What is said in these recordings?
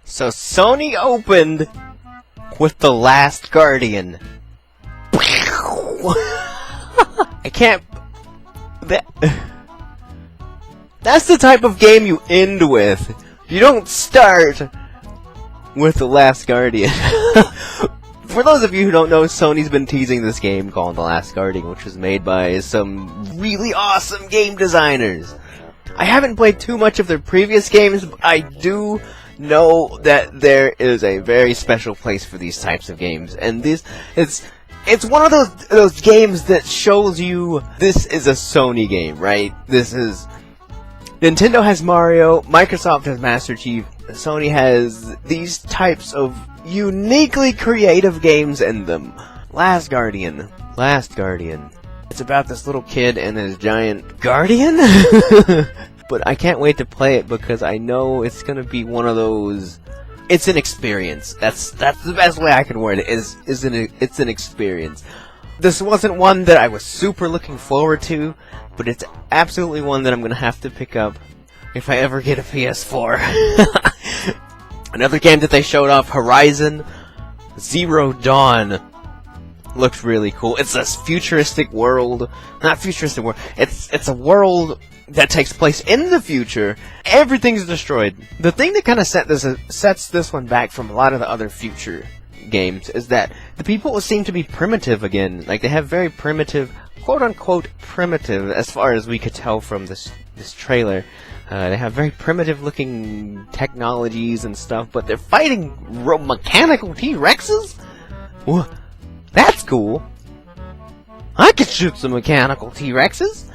So Sony opened with The Last Guardian. I can't... That's the type of game you end with. You don't start with The Last Guardian. For those of you who don't know, Sony's been teasing this game called The Last Guardian, which was made by some really awesome game designers. I haven't played too much of their previous games, but I do know that there is a very special place for these types of games, and it's one of those games that shows you this is a Sony game, right? This is... Nintendo has Mario, Microsoft has Master Chief, Sony has these types of uniquely creative games in them. Last Guardian. It's about this little kid and his giant guardian? But I can't wait to play it because I know it's gonna be one of those... It's an experience. That's the best way I can word it, it's an experience. This wasn't one that I was super looking forward to, but it's absolutely one that I'm gonna have to pick up if I ever get a PS4. Another game that they showed off, Horizon Zero Dawn. Looks really cool. It's a futuristic world. Not futuristic world. It's a world that takes place in the future. Everything's destroyed. The thing that kind of sets this one back from a lot of the other future games is that the people seem to be primitive again. Like, they have very primitive, quote-unquote primitive, as far as we could tell from this trailer. They have very primitive-looking technologies and stuff, but they're fighting mechanical T-Rexes? That's cool. I could shoot some mechanical T-Rexes.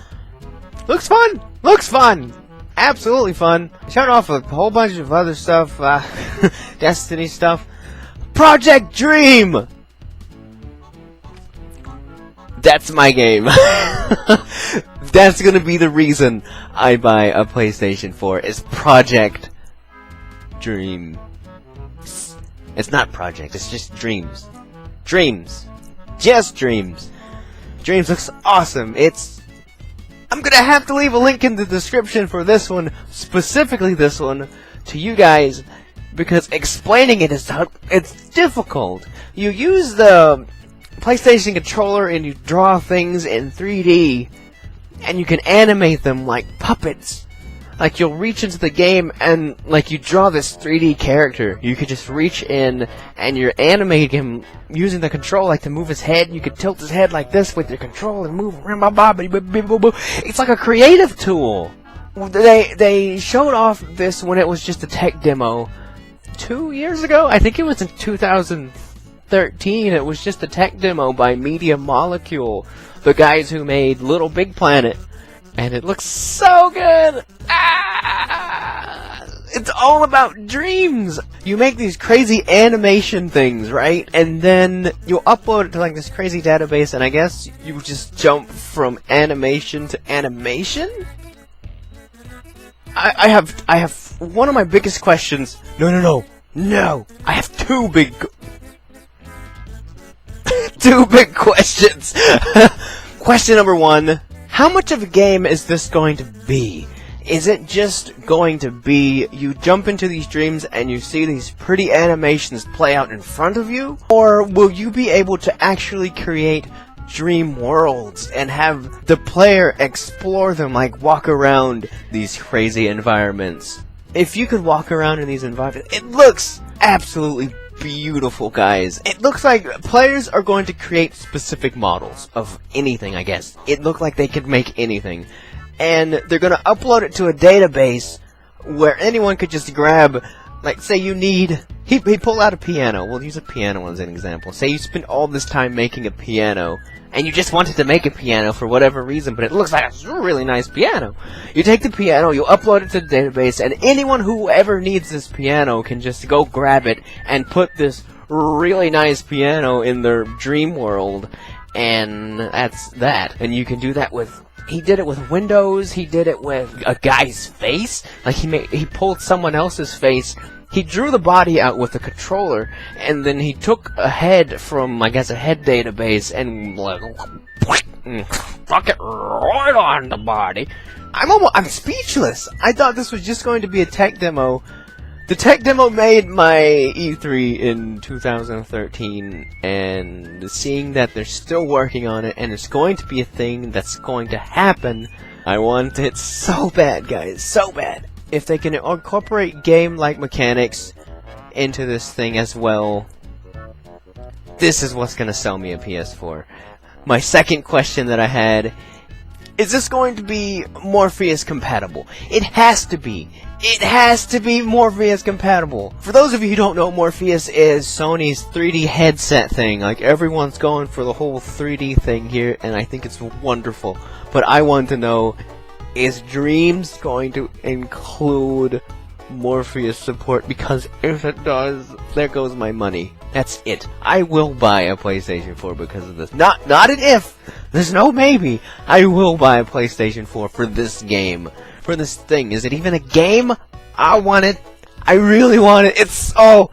Looks fun! Looks fun! Absolutely fun. Showed off a whole bunch of other stuff, Destiny stuff. Project Dream! That's my game. That's gonna be the reason I buy a PlayStation 4, is Project Dream. It's not Project, it's just Dreams. Dreams. Just Dreams. Dreams looks awesome. I'm gonna have to leave a link in the description for this one, specifically this one, to you guys, because explaining it it's difficult. You use the PlayStation controller and you draw things in 3D, and you can animate them like puppets. Like, you'll reach into the game and, like, you draw this 3D character. You could just reach in and you're animating him using the control, like, to move his head. You could tilt his head like this with your control and move around. It's like a creative tool. They showed off this when it was just a tech demo 2 years ago. I think it was in 2013. It was just a tech demo by Media Molecule, the guys who made Little Big Planet. And it looks so good! It's all about dreams! You make these crazy animation things, right? And then you'll upload it to, like, this crazy database, and I guess you just jump from animation to animation? I have one of my biggest questions. No! I have two big questions. Question number one. How much of a game is this going to be? Is it just going to be you jump into these dreams and you see these pretty animations play out in front of you? Or will you be able to actually create dream worlds and have the player explore them, like walk around these crazy environments? If you could walk around in these environments, it looks absolutely beautiful, guys. It looks like players are going to create specific models of anything, I guess. It looked like they could make anything. And they're going to upload it to a database where anyone could just grab, like, say you need... He pulled out a piano. We'll use a piano as an example. Say you spent all this time making a piano, and you just wanted to make a piano for whatever reason, but it looks like a really nice piano. You take the piano, you upload it to the database, and anyone who ever needs this piano can just go grab it and put this really nice piano in their dream world, and that's that. And you can do that with... He did it with Windows, he did it with a guy's face. Like, he pulled someone else's face. He drew the body out with the controller, and then he took a head from, I guess, a head database, and like, stuck it right on the body. I'm speechless. I thought this was just going to be a tech demo The tech demo made my E3 in 2013, and seeing that they're still working on it, and it's going to be a thing that's going to happen, I want it so bad, guys, so bad. If they can incorporate game-like mechanics into this thing as well, this is what's gonna sell me a PS4. My second question that I had, is this going to be Morpheus compatible? It has to be. It has to be Morpheus compatible. For those of you who don't know, Morpheus is Sony's 3D headset thing. Like, everyone's going for the whole 3D thing here, and I think it's wonderful. But I want to know, is Dreams going to include Morpheus support? Because if it does, there goes my money. That's it. I will buy a PlayStation 4 because of this. Not an if. There's no maybe. I will buy a PlayStation 4 for this game. For this thing. Is it even a game? I want it. I really want it. It's oh.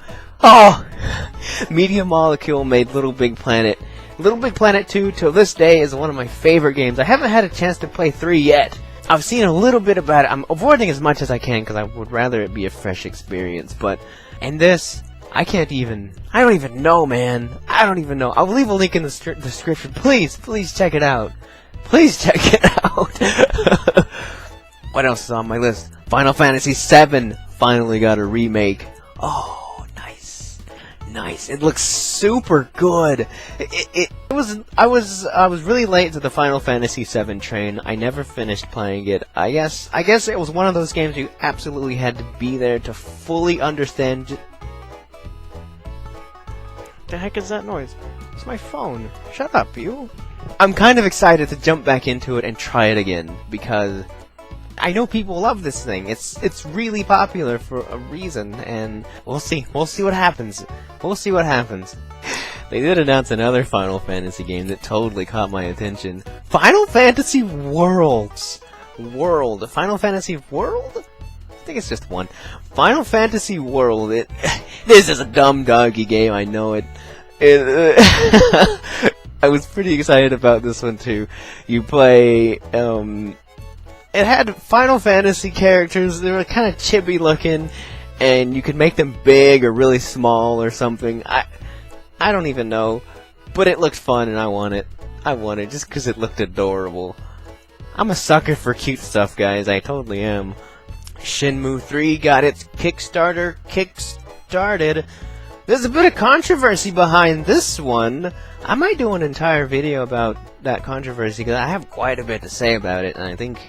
Media Molecule made Little Big Planet. Little Big Planet 2 till this day is one of my favorite games. I haven't had a chance to play 3 yet. I've seen a little bit about it. I'm avoiding as much as I can because I would rather it be a fresh experience. But in this, I don't even know, man. I don't even know. I'll leave a link in the description. Please check it out. Please check it out. What else is on my list? Final Fantasy VII finally got a remake. Oh, nice. Nice. It looks super good. I was really late to the Final Fantasy VII train. I never finished playing it. I guess it was one of those games you absolutely had to be there to fully understand. The heck is that noise? It's my phone. Shut up, you. I'm kind of excited to jump back into it and try it again because I know people love this thing. It's really popular for a reason, and we'll see. We'll see what happens. We'll see what happens. They did announce another Final Fantasy game that totally caught my attention. Final Fantasy Worlds. Final Fantasy World? I think it's just one. Final Fantasy World. This is a dumb doggy game, I know it. I was pretty excited about this one too. You play, it had Final Fantasy characters. They were kind of chibi looking, and you could make them big or really small or something. I don't even know, but it looked fun and I want it. I want it just because it looked adorable. I'm a sucker for cute stuff, guys. I totally am. Shenmue 3 got its Kickstarter kick-started. There's a bit of controversy behind this one. I might do an entire video about that controversy because I have quite a bit to say about it, and I think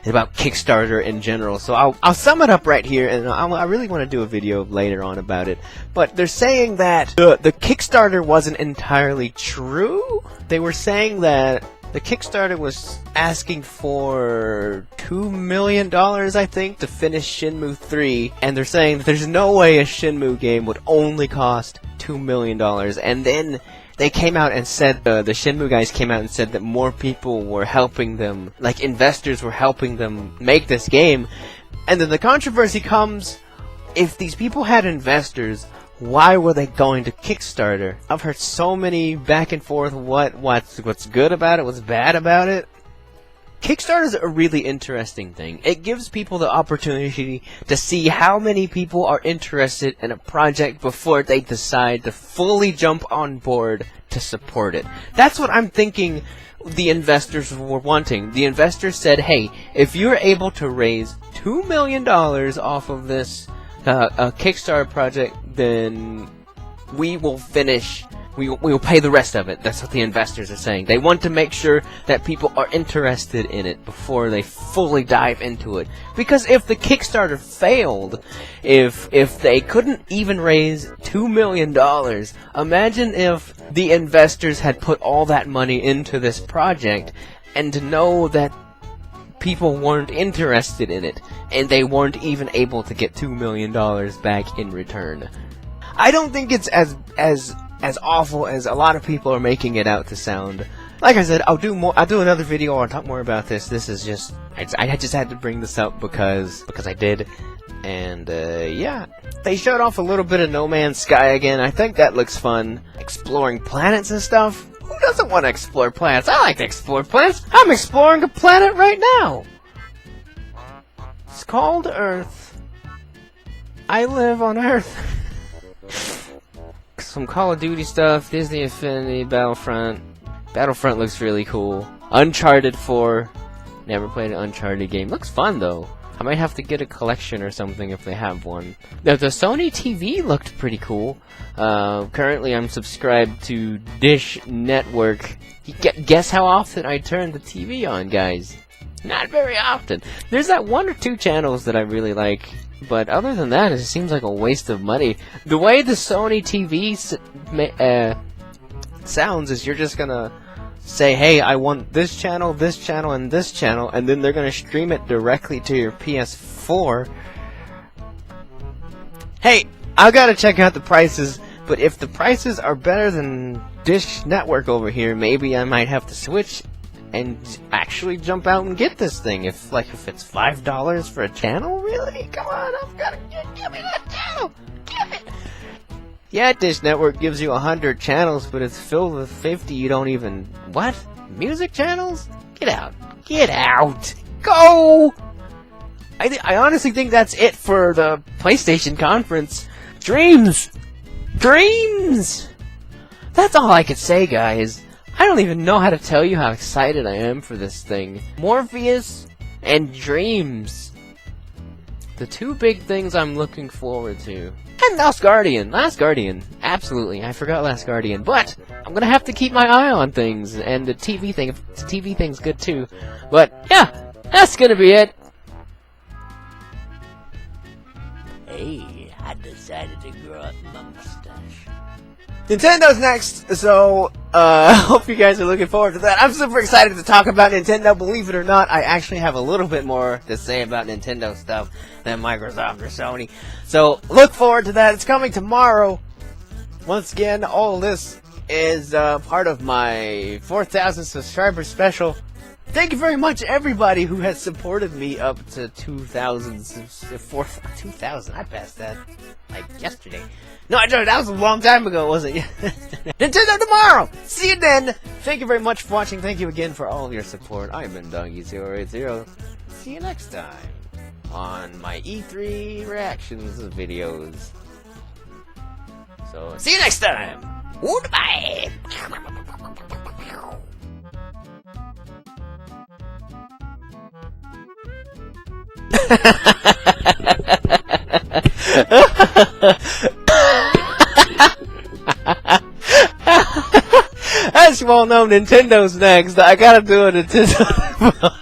about Kickstarter in general. So I'll sum it up right here, and I really want to do a video later on about it. But they're saying that the Kickstarter wasn't entirely true. They were saying that the Kickstarter was asking for $2 million, I think, to finish Shenmue 3, and they're saying that there's no way a Shenmue game would only cost $2 million, and then they came out and said, the Shenmue guys came out and said that more people were helping them, like investors were helping them make this game, and then the controversy comes, if these people had investors, why were they going to Kickstarter? I've heard so many back and forth what's good about it, what's bad about it. Kickstarter's a really interesting thing. It gives people the opportunity to see how many people are interested in a project before they decide to fully jump on board to support it. That's what I'm thinking the investors were wanting. The investors said, hey, if you're able to raise $2 million off of this a Kickstarter project, then we will finish. We will pay the rest of it. That's what the investors are saying. They want to make sure that people are interested in it before they fully dive into it. Because if the Kickstarter failed, if they couldn't even raise $2 million, imagine if the investors had put all that money into this project and to know that people weren't interested in it, and they weren't even able to get $2 million back in return. I don't think it's as awful as a lot of people are making it out to sound. Like I said, I'll do another video or I'll talk more about this. This is just, I just had to bring this up because I did. And, yeah. They showed off a little bit of No Man's Sky again. I think that looks fun. Exploring planets and stuff. Who doesn't want to explore planets? I like to explore planets. I'm exploring a planet right now. It's called Earth. I live on Earth. Some Call of Duty stuff, Disney Infinity, Battlefront. Battlefront looks really cool. Uncharted 4. Never played an Uncharted game. Looks fun though. I might have to get a collection or something if they have one. Now, the Sony TV looked pretty cool. Currently I'm subscribed to Dish Network. Guess how often I turn the TV on, guys? Not very often. There's that 1 or 2 channels that I really like, but other than that, it seems like a waste of money. The way the Sony TV sounds is you're just gonna say, hey, I want this channel, and this channel, and then they're gonna stream it directly to your PS4. Hey, I gotta check out the prices, but if the prices are better than Dish Network over here, maybe I might have to switch and actually jump out and get this thing. If it's $5 for a channel, really? Come on, I've gotta give me that channel. Give it. Yeah, Dish Network gives you 100 channels, but it's filled with 50 you don't even... What? Music channels? Get out. Get out. Go! I honestly think that's it for the PlayStation conference. Dreams! Dreams! That's all I could say, guys. I don't even know how to tell you how excited I am for this thing. Morpheus and Dreams. The 2 big things I'm looking forward to. And Last Guardian. Last Guardian. Absolutely. I forgot Last Guardian. But I'm gonna have to keep my eye on things. And the TV thing. The TV thing's good too. But yeah, that's gonna be it. Hey, I decided to grow up my mustache. Nintendo's next, so hope you guys are looking forward to that. I'm super excited to talk about Nintendo. Believe it or not, I actually have a little bit more to say about Nintendo stuff than Microsoft or Sony. So look forward to that. It's coming tomorrow. Once again, all this is part of my 4,000 subscriber special. Thank you very much, everybody who has supported me up to 2,000. 2,000. I passed that like yesterday. No, I don't. That was a long time ago, wasn't it? Nintendo tomorrow! See you then! Thank you very much for watching. Thank you again for all of your support. I've been Doggy080. See you next time on my E3 reactions videos. So, see you next time! Goodbye! As you all know, Nintendo's next. I gotta do a Nintendo.